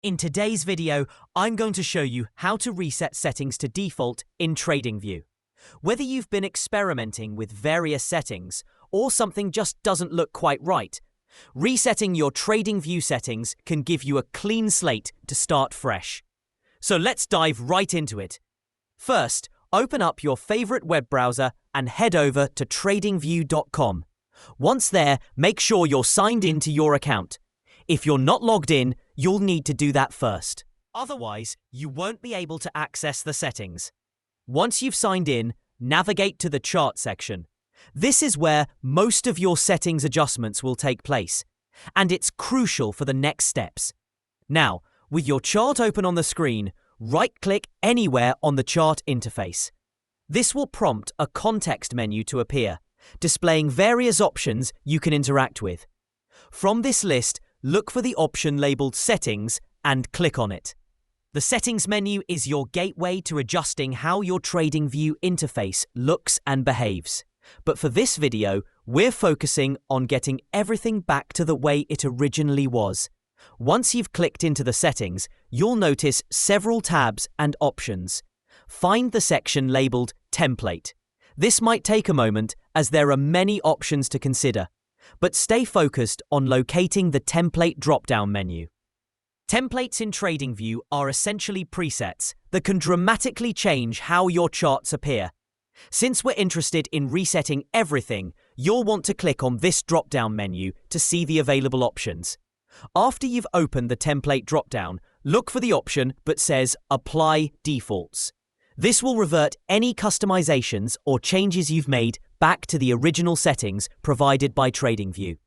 In today's video, I'm going to show you how to reset settings to default in Tradingview. Whether you've been experimenting with various settings or something just doesn't look quite right, resetting your Tradingview settings can give you a clean slate to start fresh. So let's dive right into it. First, open up your favorite web browser and head over to tradingview.com. Once there, make sure you're signed into your account. If you're not logged in, you'll need to do that first. Otherwise, you won't be able to access the settings. Once you've signed in, navigate to the chart section. This is where most of your settings adjustments will take place, and it's crucial for the next steps. Now, with your chart open on the screen, right-click anywhere on the chart interface. This will prompt a context menu to appear, displaying various options you can interact with. From this list, look for the option labeled Settings and click on it. The Settings menu is your gateway to adjusting how your Tradingview interface looks and behaves. But for this video, we're focusing on getting everything back to the way it originally was. Once you've clicked into the settings, you'll notice several tabs and options. Find the section labeled Template. This might take a moment as there are many options to consider, but stay focused on locating the Template drop-down menu. Templates in Tradingview are essentially presets that can dramatically change how your charts appear. Since we're interested in resetting everything, you'll want to click on this drop-down menu to see the available options. After you've opened the template drop-down, look for the option that says Apply Defaults. This will revert any customizations or changes you've made back to the original settings provided by Tradingview.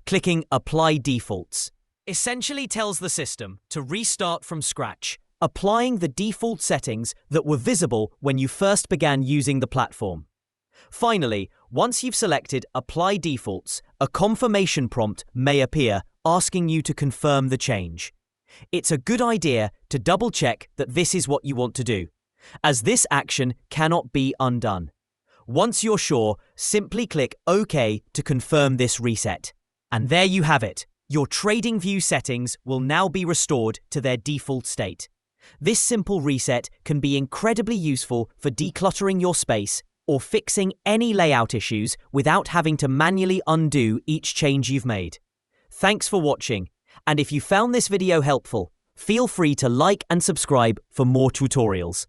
Clicking Apply Defaults essentially tells the system to restart from scratch, applying the default settings that were visible when you first began using the platform. Finally, once you've selected Apply Defaults, a confirmation prompt may appear asking you to confirm the change. It's a good idea to double-check that this is what you want to do, as this action cannot be undone. Once you're sure, simply click OK to confirm this reset. And there you have it. Your Tradingview settings will now be restored to their default state. This simple reset can be incredibly useful for decluttering your space or fixing any layout issues without having to manually undo each change you've made. Thanks for watching, and if you found this video helpful, feel free to like and subscribe for more tutorials.